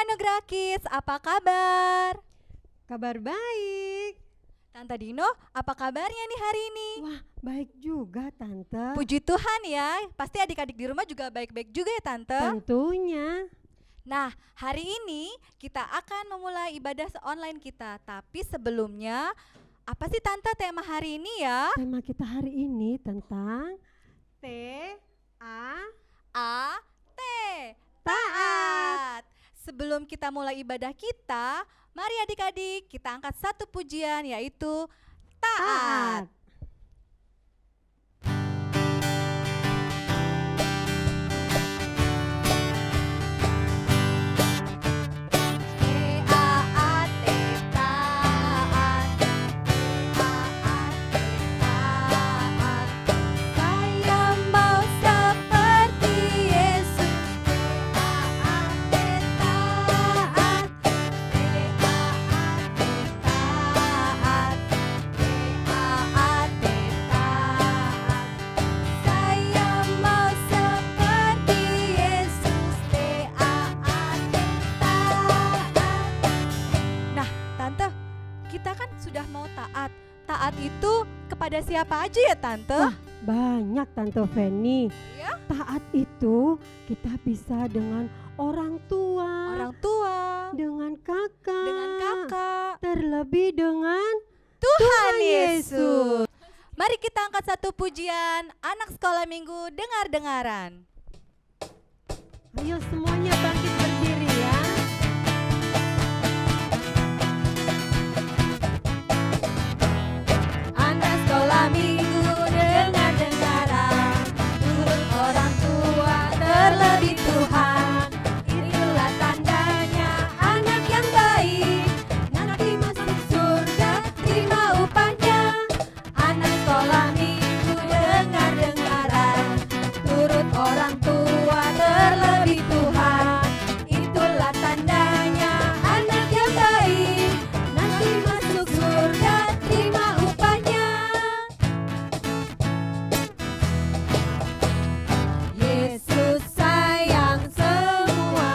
Anugerah Kids, apa kabar? Kabar baik. Tante Dino, apa kabarnya nih hari ini? Wah, baik juga Tante. Puji Tuhan ya, pasti adik-adik di rumah juga baik-baik juga ya Tante. Tentunya. Nah, hari ini kita akan memulai ibadah online kita. Tapi sebelumnya, apa sih Tante tema hari ini ya? Tema kita hari ini tentang A-T, taat. Sebelum kita mulai ibadah kita, mari adik-adik kita angkat satu pujian yaitu taat. Taat itu kepada siapa aja ya Tante? Wah, banyak Tante Feni. Ya? Taat itu kita bisa dengan orang tua, dengan kakak, terlebih dengan Tuhan Yesus. Mari kita angkat satu pujian anak sekolah minggu dengar-dengaran. Ayo semuanya bangkit berdiri ya. Sekolah minggu dengar-dengaran, turut orang tua terlebih Tuhan. Itulah tandanya anak yang baik, nanti masuk surga terima upahnya. Anak sekolah minggu dengar-dengaran, turut orang tua terlebih Tuhan. Itulah tandanya anak yang baik, nanti masuk surga terima upahnya. Yesus sayang semua.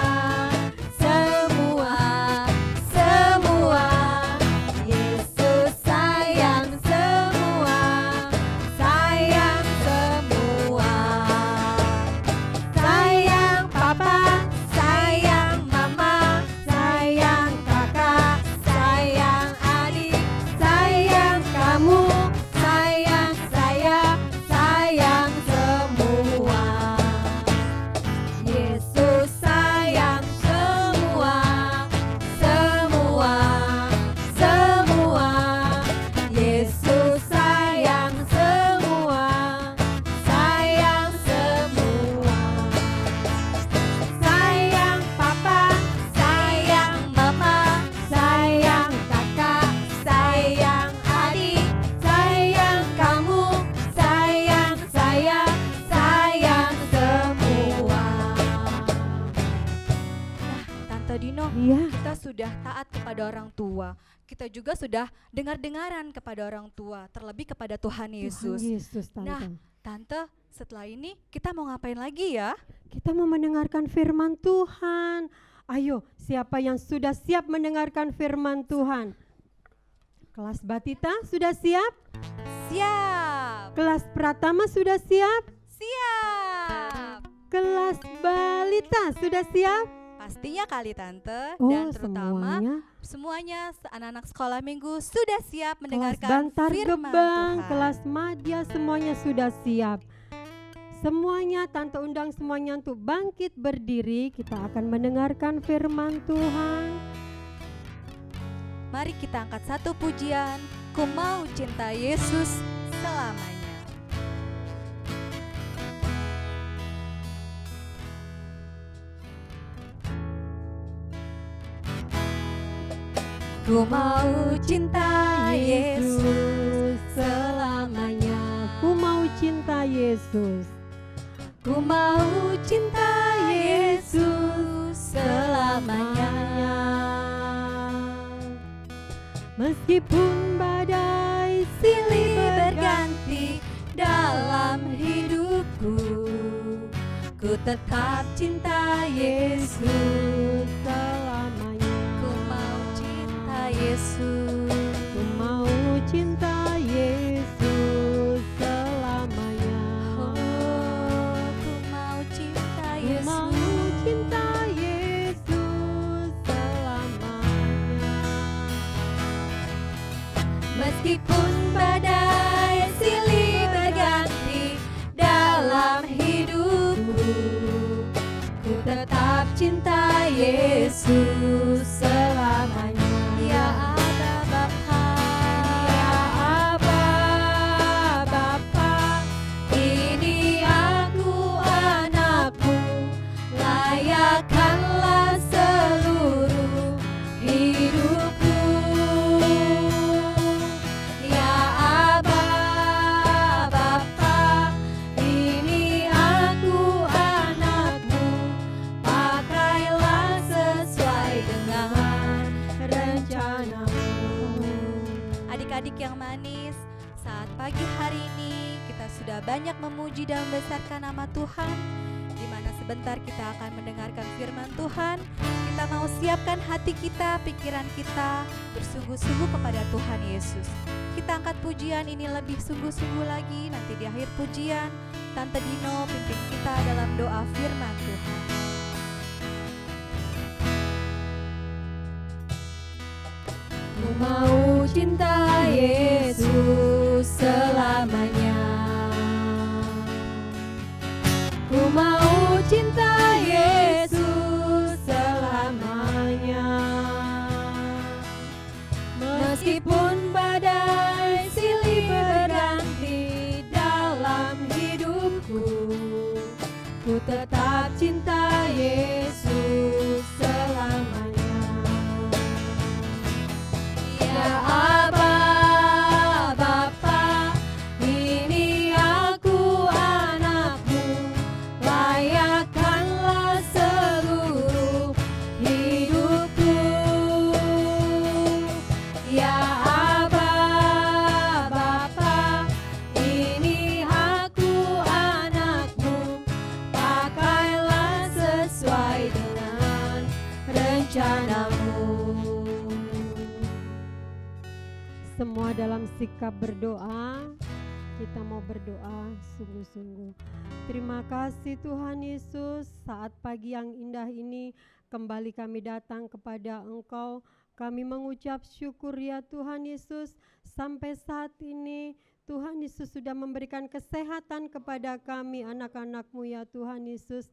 Yesus sayang semua. Sayang papa, sayang mama, sayang kakak, sayang adik, sayang kamu, sayang saya, sayang semua. Yesus sayang semua. Yesus sayang semua. Sayang papa, sayang mama, sayang kakak, sayang adik, sayang kamu, sayang saya, sayang semua. Nah, Tante Dino, Iya. kita sudah taat kepada orang tua. Kita juga sudah dengar-dengaran kepada orang tua, terlebih kepada Tuhan Yesus. Tuhan Yesus Tante. Nah, Tante, setelah ini kita mau ngapain lagi ya? Kita mau mendengarkan firman Tuhan. Ayo, siapa yang sudah siap mendengarkan firman Tuhan? Kelas Batita sudah siap? Siap. Kelas Pratama sudah siap? Siap. Kelas Balita sudah siap? Pastinya kali Tante, Oh, dan terutama semuanya. semuanya anak sekolah minggu sudah siap Kelas mendengarkan Bantar firman Gebang, Tuhan. kelas Madya semuanya sudah siap. Semuanya Tante undang semuanya untuk bangkit berdiri. Kita akan mendengarkan firman Tuhan. Mari kita angkat satu pujian, Ku Mau Cinta Yesus Selamanya. Ku mau cinta Yesus selamanya. Ku mau cinta Yesus. Ku mau cinta Yesus selamanya. Meskipun badai Silih berganti dalam hidupku, ku tetap cinta Yesus. selamanya. Meskipun badai silih berganti dalam hidupku, ku tetap cinta Yesus selamanya. Ya Aba Bapa, ya Aba Bapa, ini aku anakmu, layakkanlah seluruh hidupku. Ya Aba Bapa, ini aku anakmu, pakailah sesuai dengan rencanamu. Adik-adik yang manis, saat pagi hari ini kita sudah banyak memuji dan membesarkan nama Tuhan, di mana sebentar kita akan mendengarkan firman Tuhan. Kita mau siapkan hati kita, pikiran kita bersungguh-sungguh kepada Tuhan Yesus. Kita angkat pujian ini lebih sungguh-sungguh lagi. Nanti di akhir pujian, Tante Dino pimpin kita dalam doa firman Tuhan. Ku mau cinta Yesus selamanya. Ku mau cinta Yesus selamanya. Meskipun badai silih berganti dalam hidupku, ku tetap cinta Yesus selamanya. Ya Aba Bapa, ini aku anakmu, layakkanlah seluruh hidupku. Ya Aba Bapa, ini aku anakmu, pakailah sesuai dengan rencanamu. Semua dalam sikap berdoa, kita mau berdoa sungguh-sungguh. Terima kasih Tuhan Yesus, saat pagi yang indah ini kembali kami datang kepada Engkau. Kami mengucap syukur ya Tuhan Yesus, sampai saat ini Tuhan Yesus sudah memberikan kesehatan kepada kami anak-anak-Mu ya Tuhan Yesus.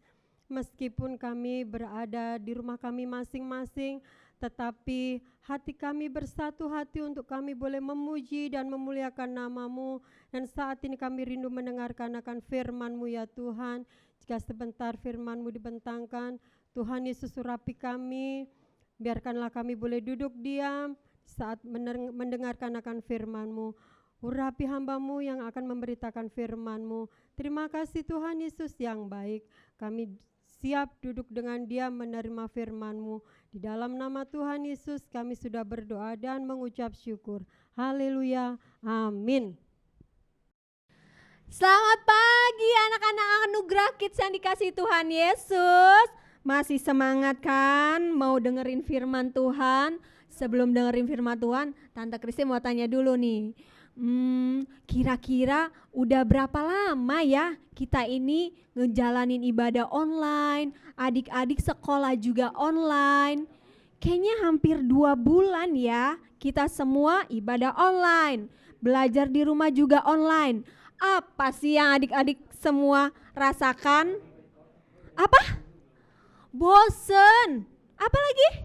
Meskipun kami berada di rumah kami masing-masing, tetapi hati kami bersatu hati untuk kami boleh memuji dan memuliakan nama-Mu. Dan saat ini kami rindu mendengarkan akan firman-Mu ya Tuhan. Jika sebentar firman-Mu dibentangkan, Tuhan Yesus urapi kami, biarkanlah kami boleh duduk diam saat mendengarkan akan firman-Mu. Urapi hamba-Mu yang akan memberitakan firman-Mu. Terima kasih Tuhan Yesus yang baik. Kami siap duduk dengan diam menerima firman-Mu. Di dalam nama Tuhan Yesus kami sudah berdoa dan mengucap syukur. Haleluya. Amin. Selamat pagi anak-anak Anugerah Kids yang dikasihi Tuhan Yesus. Masih semangat kan mau dengerin firman Tuhan? Sebelum dengerin firman Tuhan, Tante Kristi mau tanya dulu nih. Kira-kira udah berapa lama ya kita ini ngejalanin ibadah online, adik-adik sekolah juga online. Kayaknya hampir 2 bulan ya kita semua ibadah online, belajar di rumah juga online. Apa sih yang adik-adik semua rasakan? Apa? Bosen. Apa lagi?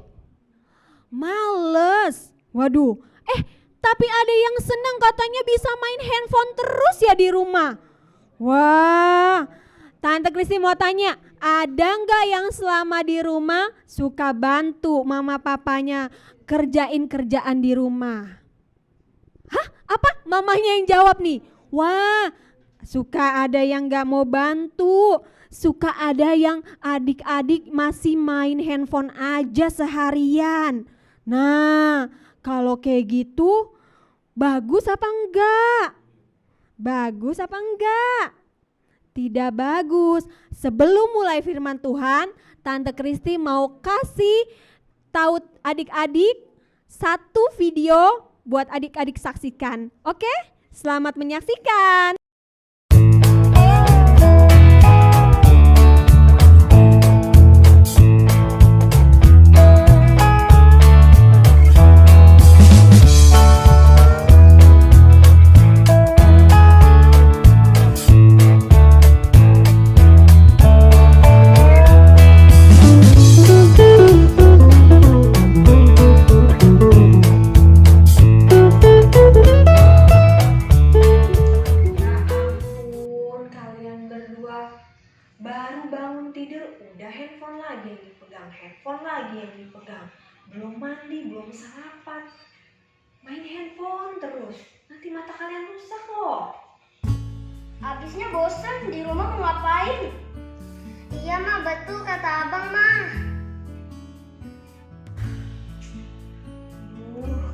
Males. Waduh, tapi ada yang senang katanya bisa main handphone terus ya di rumah. Wah, Tante Kristi mau tanya, ada nggak yang selama di rumah suka bantu mama papanya kerjain kerjaan di rumah? Hah? Apa? Mamanya yang jawab nih. Wah, suka ada yang nggak mau bantu, suka ada yang adik-adik masih main handphone aja seharian. Nah, kalau kayak gitu bagus apa enggak? Bagus apa enggak? Tidak bagus. Sebelum mulai firman Tuhan, Tante Kristi mau kasih tahu adik-adik satu video buat adik-adik saksikan. Oke? Selamat menyaksikan. lagi yang dipegang. Belum mandi, belum sarapan. Main handphone terus. Nanti mata kalian rusak loh. Abisnya bosan di rumah mau ngapain? Iya mah, betul kata abang mah.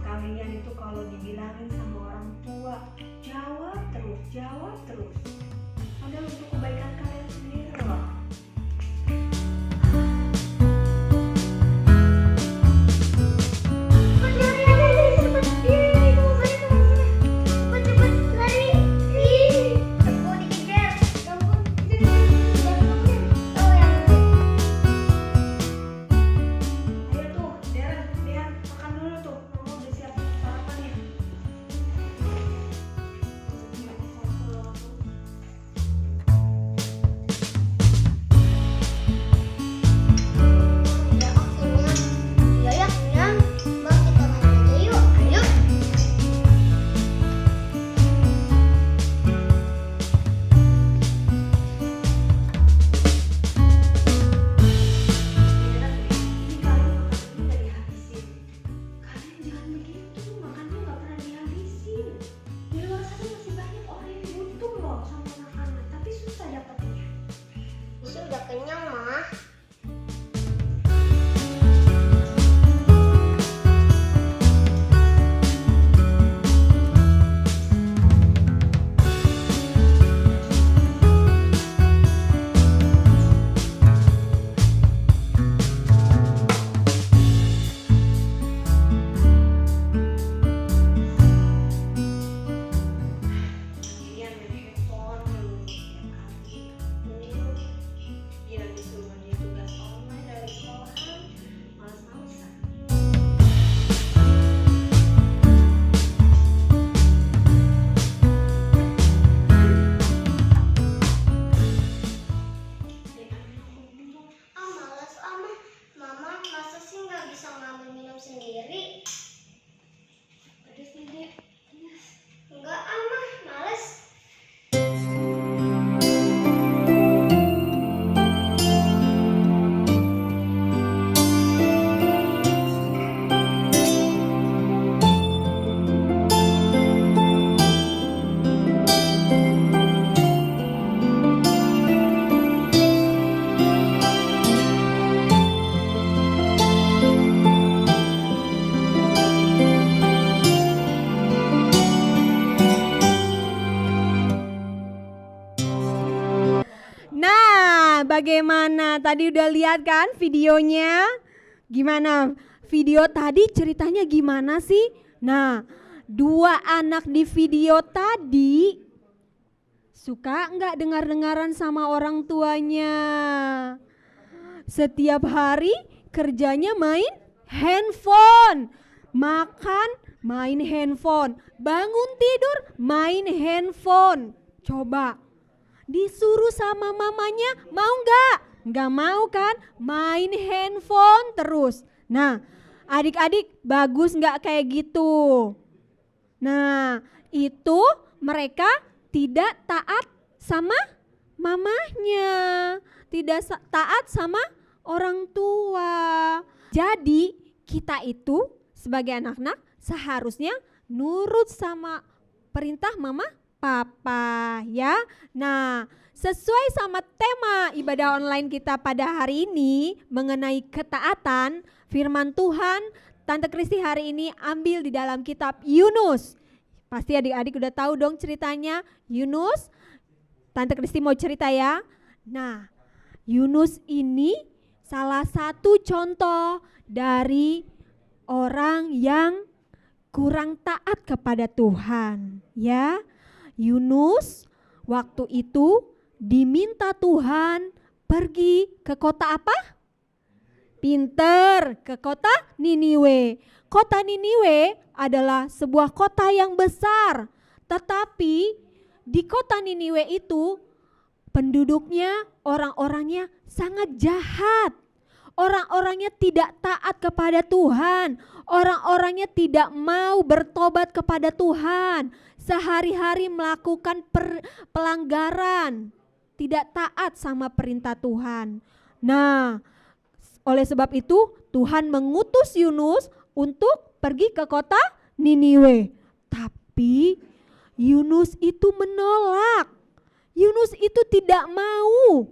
Kalian itu kalau dibilangin sama orang tua, jawab terus. Padahal untuk kebaikan kalian sendiri loh. Udah kenyang mah. Bagaimana? Tadi udah lihat kan videonya? Gimana? Video tadi ceritanya gimana sih? Nah, dua anak di video tadi suka nggak dengar-dengaran sama orang tuanya? Setiap hari kerjanya main handphone, makan main handphone, bangun tidur main handphone. Coba disuruh sama mamanya, mau nggak? Nggak mau kan? Main handphone terus. Nah, adik-adik bagus nggak kayak gitu? Nah, itu mereka tidak taat sama mamanya, tidak taat sama orang tua. Jadi kita itu sebagai anak-anak seharusnya nurut sama perintah mama papa ya. Nah, sesuai sama tema ibadah online kita pada hari ini mengenai ketaatan, firman Tuhan, Tante Kristi hari ini ambil di dalam kitab Yunus. Pasti adik-adik udah tahu dong ceritanya Yunus. Tante Kristi mau cerita ya. Nah, Yunus ini salah satu contoh dari orang yang kurang taat kepada Tuhan ya. Yunus waktu itu diminta Tuhan pergi ke kota apa? Pinter, ke kota Niniwe. Kota Niniwe adalah sebuah kota yang besar, tetapi di kota Niniwe itu penduduknya, orang-orangnya sangat jahat. Orang-orangnya tidak taat kepada Tuhan. Orang-orangnya tidak mau bertobat kepada Tuhan. Sehari-hari melakukan pelanggaran, tidak taat sama perintah Tuhan. Nah, oleh sebab itu Tuhan mengutus Yunus untuk pergi ke kota Niniwe. Tapi Yunus itu menolak. Yunus itu tidak mau.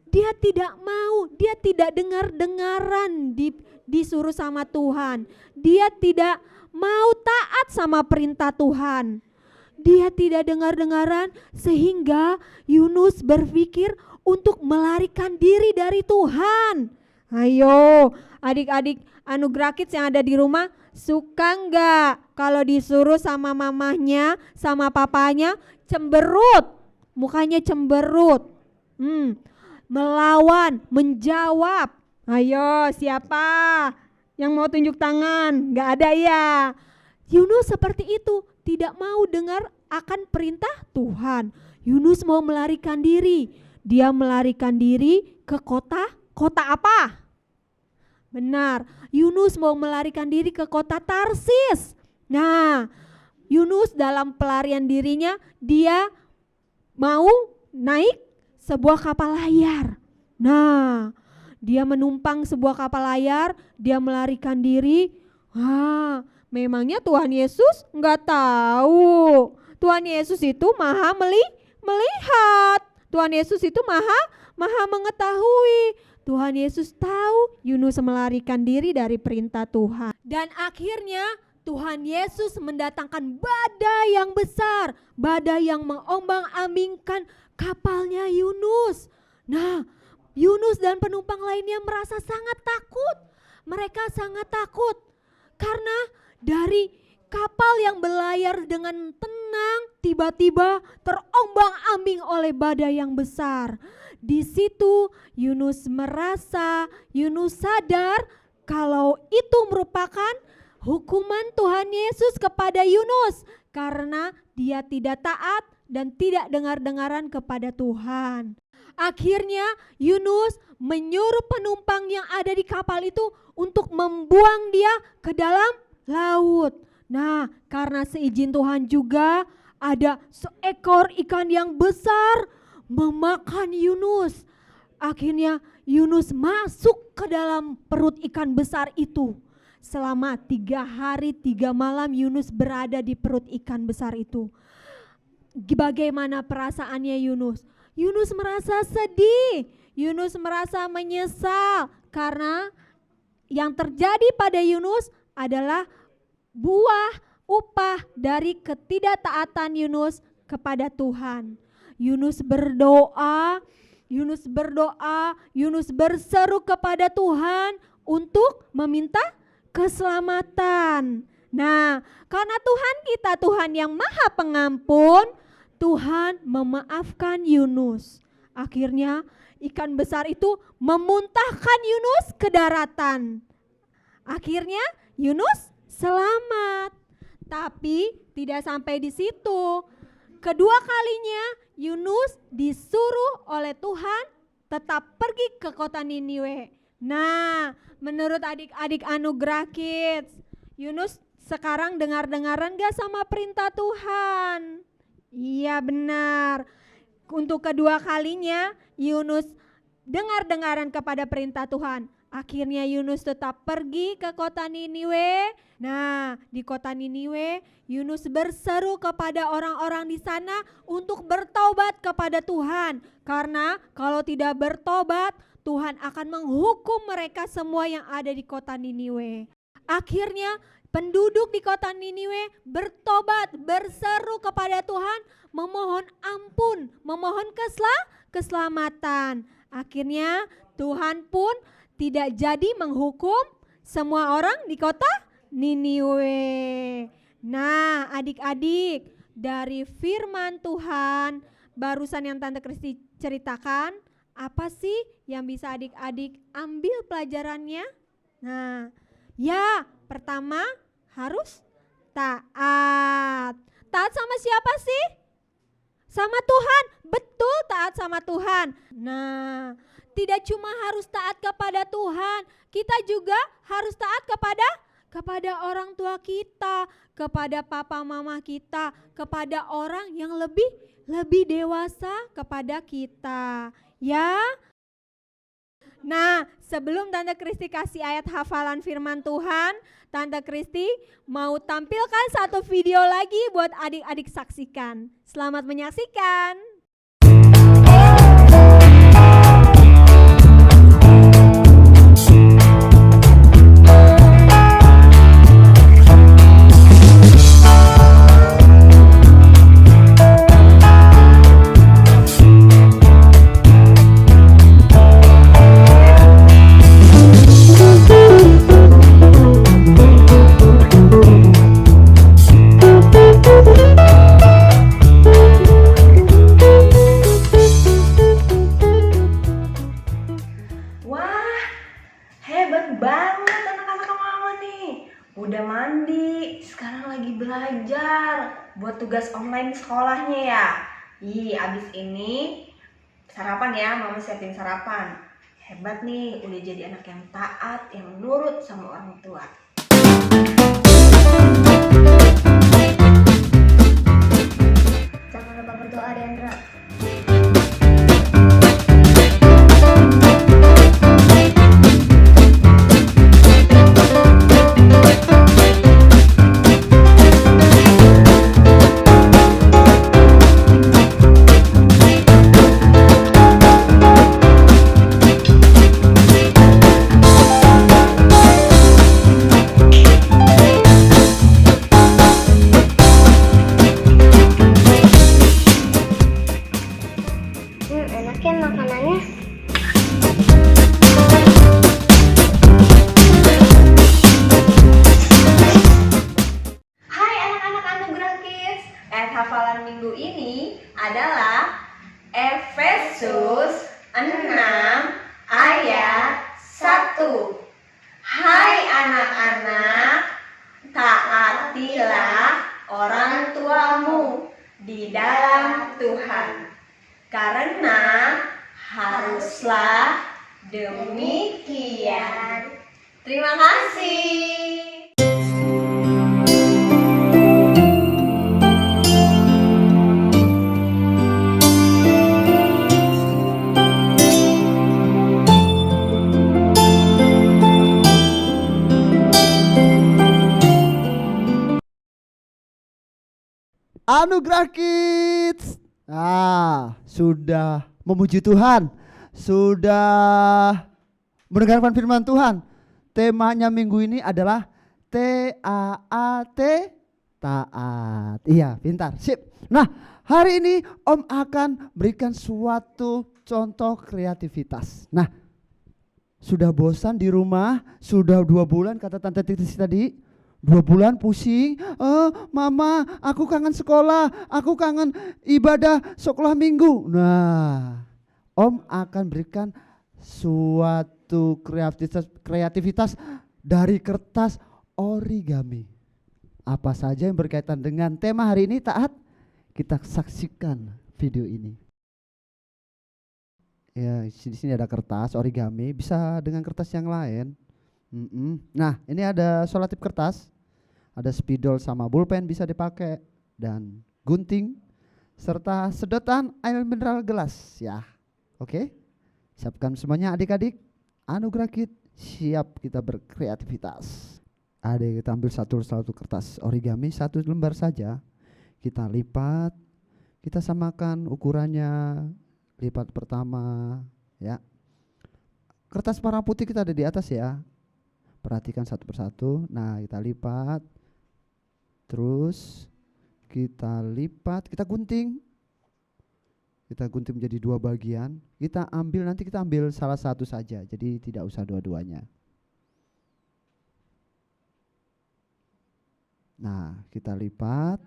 Dia tidak mau, dia tidak dengar-dengaran disuruh sama Tuhan. Dia tidak mau taat sama perintah Tuhan. Dia tidak dengar-dengaran sehingga Yunus berpikir untuk melarikan diri dari Tuhan. Ayo adik-adik Anugerah Kids yang ada di rumah, suka nggak kalau disuruh sama mamahnya, sama papanya cemberut, mukanya cemberut, melawan, menjawab. Ayo siapa yang mau tunjuk tangan? Nggak ada ya. Yunus seperti itu, tidak mau dengar akan perintah Tuhan. Yunus mau melarikan diri. Dia melarikan diri ke kota apa? Benar, Yunus mau melarikan diri ke kota Tarsis. Nah, Yunus dalam pelarian dirinya, dia mau naik sebuah kapal layar. Nah, dia menumpang sebuah kapal layar, dia melarikan diri. Memangnya Tuhan Yesus nggak tahu. Tuhan Yesus itu maha melihat. Tuhan Yesus itu maha mengetahui. Tuhan Yesus tahu Yunus melarikan diri dari perintah Tuhan. Dan akhirnya Tuhan Yesus mendatangkan badai yang besar, badai yang mengombang-ambingkan kapalnya Yunus. Nah, Yunus dan penumpang lainnya merasa sangat takut. Mereka sangat takut karena dari kapal yang berlayar dengan tenang tiba-tiba terombang-ambing oleh badai yang besar. Di situ Yunus sadar kalau itu merupakan hukuman Tuhan Yesus kepada Yunus karena dia tidak taat dan tidak dengar-dengaran kepada Tuhan. Akhirnya Yunus menyuruh penumpang yang ada di kapal itu untuk membuang dia ke dalam laut. Nah, karena seizin Tuhan juga ada seekor ikan yang besar memakan Yunus. Akhirnya Yunus masuk ke dalam perut ikan besar itu. Selama 3 hari 3 malam Yunus berada di perut ikan besar itu. Bagaimana perasaannya Yunus? Yunus merasa sedih, Yunus merasa menyesal karena yang terjadi pada Yunus adalah buah upah dari ketidaktaatan Yunus kepada Tuhan. Yunus berdoa, Yunus berseru kepada Tuhan untuk meminta keselamatan. Nah, karena Tuhan kita Tuhan yang Maha Pengampun, Tuhan memaafkan Yunus. Akhirnya ikan besar itu memuntahkan Yunus ke daratan. Akhirnya Yunus selamat. Tapi tidak sampai di situ. Kedua kalinya Yunus disuruh oleh Tuhan tetap pergi ke kota Niniwe. Nah, menurut adik-adik Anugerah Kids, Yunus sekarang dengar-dengaran gak sama perintah Tuhan? Iya benar. Untuk kedua kalinya Yunus dengar-dengaran kepada perintah Tuhan. Akhirnya Yunus tetap pergi ke kota Niniwe. Nah, di kota Niniwe Yunus berseru kepada orang-orang di sana untuk bertobat kepada Tuhan. Karena kalau tidak bertobat, Tuhan akan menghukum mereka semua yang ada di kota Niniwe. Akhirnya penduduk di kota Niniwe bertobat, berseru kepada Tuhan, memohon ampun, memohon keselamatan. Akhirnya Tuhan pun tidak jadi menghukum semua orang di kota Niniwe. Nah, adik-adik, dari firman Tuhan barusan yang Tante Kristi ceritakan, apa sih yang bisa adik-adik ambil pelajarannya? Nah, ya, pertama harus taat. Taat sama siapa sih? Sama Tuhan. Betul, taat sama Tuhan. Nah, tidak cuma harus taat kepada Tuhan, kita juga harus taat kepada orang tua kita, kepada papa mama kita, kepada orang yang lebih dewasa kepada kita. Ya. Nah, sebelum Tante Kristi kasih ayat hafalan firman Tuhan, Tante Kristi mau tampilkan satu video lagi buat adik-adik saksikan. Selamat menyaksikan. Wah, hebat banget anak-anak mama nih. Udah mandi, sekarang lagi belajar buat tugas online sekolahnya ya. Abis ini sarapan ya, mama siapin sarapan. Hebat nih, udah jadi anak yang taat, yang nurut sama orang tua. Jangan lupa berdoa, Diandra. Enak ya makanannya. Hai anak-anak Anugerah Kids. Ayat hafalan minggu ini adalah Efesus 6 ayat 1. Hai anak-anak, taatilah orang tuamu di dalam Tuhan, karena haruslah demikian. Terima kasih. Anugerah Kids. Sudah memuji Tuhan, sudah mendengarkan firman Tuhan. Temanya minggu ini adalah T-A-A-T, taat. Iya, pintar, sip. Nah, hari ini Om akan berikan suatu contoh kreativitas. Nah, sudah bosan di rumah, sudah 2 bulan kata Tante Titis tadi. 2 bulan pusing, mama aku kangen sekolah, aku kangen ibadah sekolah minggu. Nah, Om akan berikan suatu kreativitas dari kertas origami. Apa saja yang berkaitan dengan tema hari ini taat? Kita saksikan video ini. Ya, di sini ada kertas origami, bisa dengan kertas yang lain. Nah, ini ada selotip kertas, ada spidol sama pulpen bisa dipakai, dan gunting serta sedotan air mineral gelas ya. Oke, siapkan semuanya adik-adik. Anugerah Kids, siap kita berkreativitas. Adik, kita ambil satu kertas origami, 1 lembar saja. Kita lipat, kita samakan ukurannya, lipat pertama ya. Kertas warna putih kita ada di atas ya. Perhatikan satu persatu. Nah, kita lipat, terus kita lipat, kita gunting. Kita gunting menjadi 2 bagian. Kita ambil, nanti kita ambil salah satu saja, jadi tidak usah dua-duanya. Nah, kita lipat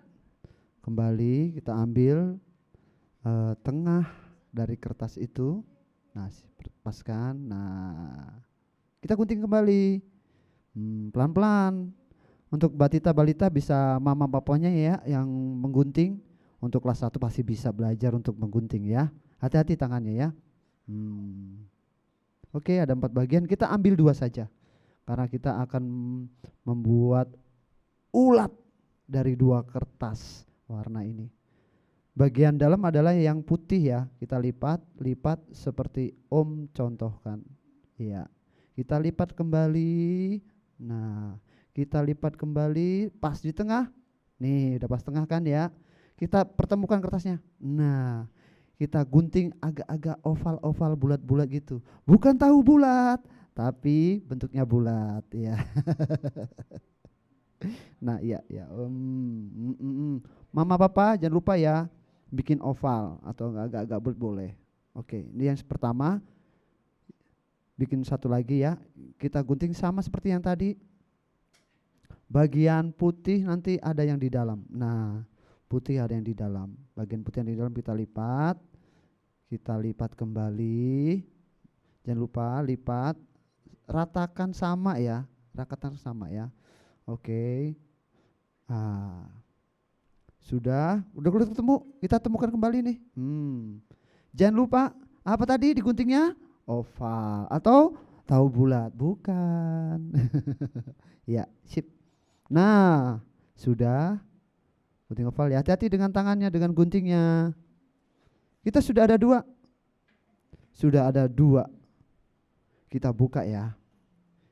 kembali, kita ambil tengah dari kertas itu. Nah, lepaskan. Nah, kita gunting kembali. Pelan-pelan. Untuk balita bisa mama papanya ya yang menggunting. Untuk kelas 1 pasti bisa belajar untuk menggunting ya. Hati-hati tangannya ya. Oke, ada 4 bagian, kita ambil 2 saja. Karena kita akan membuat ulat dari 2 kertas warna ini. Bagian dalam adalah yang putih ya. Kita lipat seperti Om contohkan Iya. Kita lipat kembali. Nah, kita lipat kembali pas di tengah. Nih, udah pas tengah kan ya. Kita pertemukan kertasnya. Nah, kita gunting agak-agak oval-oval bulat-bulat gitu. Bukan tahu bulat, tapi bentuknya bulat ya. Nah, iya ya. Mama papa jangan lupa ya bikin oval atau agak-agak bulat boleh. Oke, ini yang pertama. Bikin satu lagi ya. Kita gunting sama seperti yang tadi. Bagian putih nanti ada yang di dalam. Nah, putih ada yang di dalam. Bagian putih yang di dalam kita lipat. Kita lipat kembali. Jangan lupa lipat. Ratakan sama ya. Ratakan sama ya. Oke. Nah, udah ketemu. Kita temukan kembali nih. Jangan lupa apa tadi diguntingnya? Oval atau tahu bulat? Bukan. Ya, sip. Nah, sudah gunting oval ya. Hati-hati dengan tangannya, dengan guntingnya. Kita sudah ada 2. Sudah ada 2. Kita buka ya.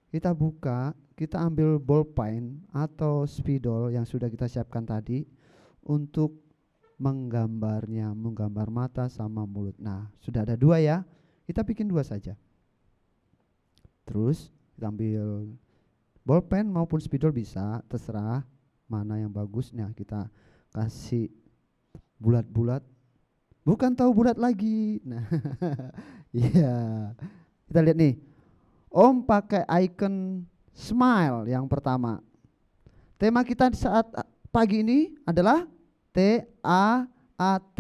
Kita buka, kita ambil ballpoint atau spidol yang sudah kita siapkan tadi untuk menggambarnya, menggambar mata sama mulut. Nah, sudah ada 2 ya. Kita bikin 2 saja. Terus kita ambil ballpen maupun spidol bisa, terserah mana yang bagus. Nah, kita kasih bulat-bulat. Bukan tahu bulat lagi. Nah, iya. Kita lihat nih. Om pakai icon smile yang pertama. Tema kita saat pagi ini adalah T-A-A-T,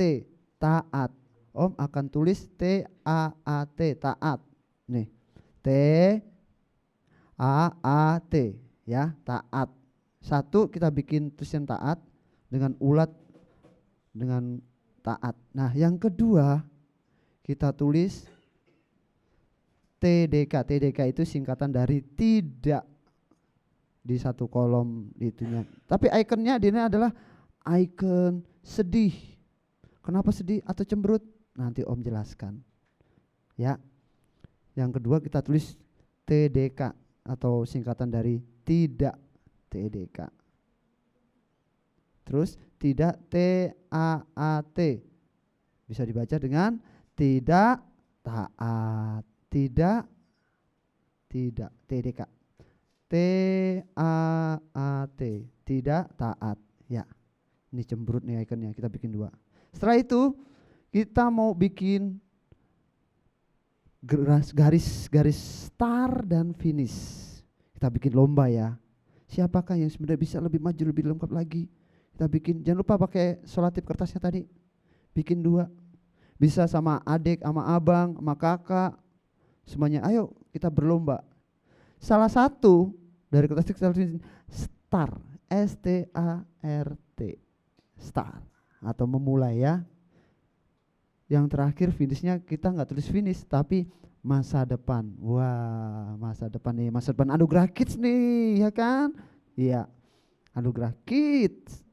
taat. Om akan tulis T-A-A-T, taat. Nih, T-A-A-T ya, taat. Satu kita bikin tulisan taat dengan ulat dengan taat. Nah, yang kedua kita tulis TDK. TDK itu singkatan dari tidak di satu kolom itunya. Tapi ikonnya di sini adalah ikon sedih. Kenapa sedih atau cemberut? Nanti Om jelaskan. Ya. Yang kedua kita tulis TDK atau singkatan dari tidak, TDK. Terus tidak, TAAT. Bisa dibaca dengan tidak taat. Tidak TDK. TAAT, tidak taat. Ya. Ini cemberut nih ikonnya, kita bikin 2. Setelah itu kita mau bikin garis start dan finish. Kita bikin lomba ya. Siapakah yang sebenarnya bisa lebih maju, lebih lengkap lagi? Kita bikin, jangan lupa pakai selotip kertasnya tadi. Bikin 2. Bisa sama adik, sama abang, sama kakak. Semuanya, ayo kita berlomba. Salah satu dari kertas start, S-T-A-R-T, start atau memulai ya. Yang terakhir finishnya kita nggak tulis finish tapi masa depan. Wah, masa depan nih, masa depan Anugerah Kids nih, ya kan? Iya, Anugerah Kids.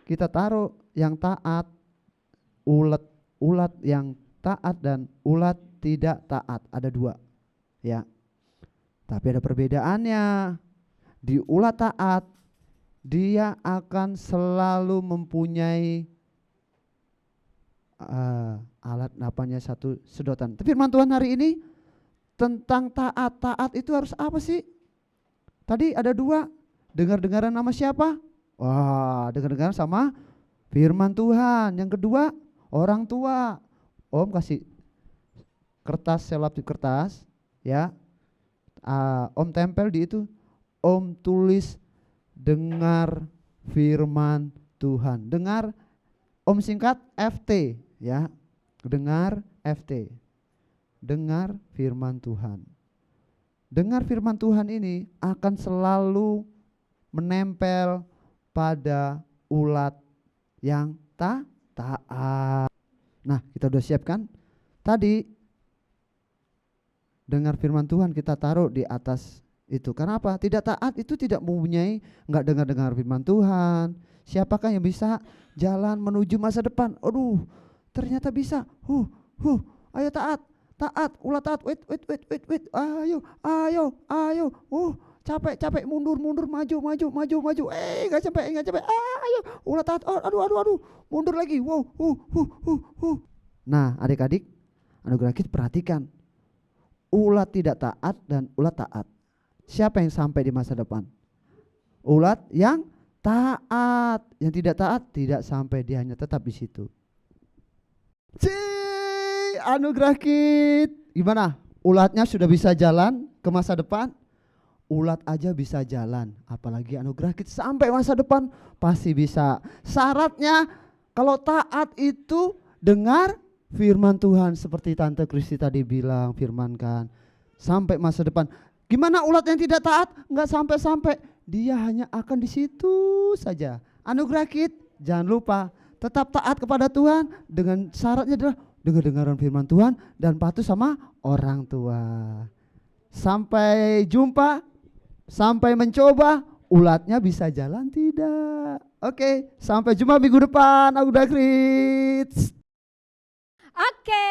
Kita taruh yang taat, ulat yang taat dan ulat tidak taat, ada 2 ya. Tapi ada perbedaannya. Di ulat taat dia akan selalu mempunyai alat napanya satu sedotan. Tapi firman Tuhan hari ini tentang taat. Taat itu harus apa sih? Tadi ada 2. Dengar-dengaran nama siapa? Wah, dengar-dengaran sama firman Tuhan. Yang kedua, orang tua. Om kasih kertas, selotip kertas ya. Om tempel di itu. Om tulis dengar firman Tuhan. Dengar, Om singkat FT ya. Dengar FT. Dengar firman Tuhan. Dengar firman Tuhan ini akan selalu menempel pada ulat yang taat. Nah, kita udah siapkan. Tadi dengar firman Tuhan kita taruh di atas itu. Karena apa? Tidak taat itu tidak mempunyai, enggak dengar firman Tuhan. Siapakah yang bisa jalan menuju masa depan? Aduh, ternyata bisa. Ayo taat. taat. Wait. Ayo. Capek, mundur, maju. Nggak capek. Ayo, ulat taat. Aduh. Mundur lagi. Wow. Nah, adik-adik, anugerah kids perhatikan. Ulat tidak taat dan ulat taat. Siapa yang sampai di masa depan? Ulat yang taat. Yang tidak taat tidak sampai, dia hanya tetap di situ. Anugerah kids. Gimana? Ulatnya sudah bisa jalan ke masa depan? Ulat aja bisa jalan, apalagi anugerah kids sampai masa depan pasti bisa. Syaratnya kalau taat itu dengar firman Tuhan seperti Tante Kristi tadi bilang, firmankan sampai masa depan. Gimana ulat yang tidak taat? Enggak sampai-sampai, dia hanya akan di situ saja. Anugerah kids, jangan lupa tetap taat kepada Tuhan dengan syaratnya adalah dengar-dengaran firman Tuhan dan patuh sama orang tua. Sampai jumpa, sampai mencoba, ulatnya bisa jalan tidak. Oke, sampai jumpa minggu depan, Anugerah Kids. Oke,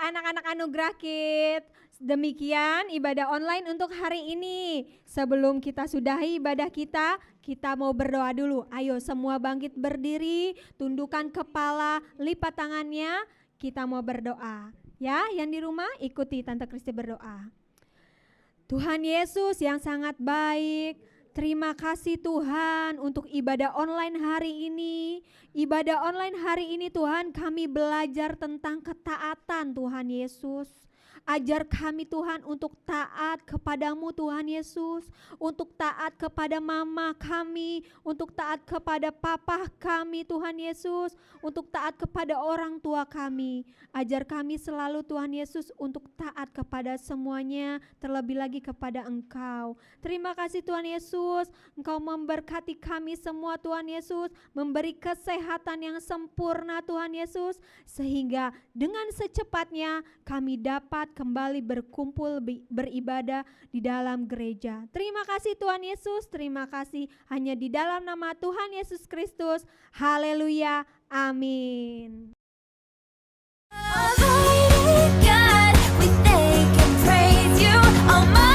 anak-anak Anugerah Kids. Demikian ibadah online untuk hari ini. Sebelum kita sudahi ibadah kita mau berdoa dulu. Ayo semua bangkit berdiri, tundukkan kepala, lipat tangannya. Kita mau berdoa. Ya, yang di rumah ikuti Tante Kristi berdoa. Tuhan Yesus yang sangat baik, terima kasih Tuhan untuk ibadah online hari ini. Ibadah online hari ini Tuhan, kami belajar tentang ketaatan Tuhan Yesus. Ajar kami Tuhan untuk taat kepadamu Tuhan Yesus, untuk taat kepada mama kami, untuk taat kepada papa kami Tuhan Yesus, untuk taat kepada orang tua kami. Ajar kami selalu Tuhan Yesus untuk taat kepada semuanya, terlebih lagi kepada Engkau. Terima kasih Tuhan Yesus, Engkau memberkati kami semua Tuhan Yesus, memberi kesehatan yang sempurna Tuhan Yesus, sehingga dengan secepatnya kami dapat kembali berkumpul beribadah di dalam gereja. Terima kasih Tuhan Yesus, terima kasih hanya di dalam nama Tuhan Yesus Kristus. Haleluya, amin. Almighty God, we thank and praise you, Almighty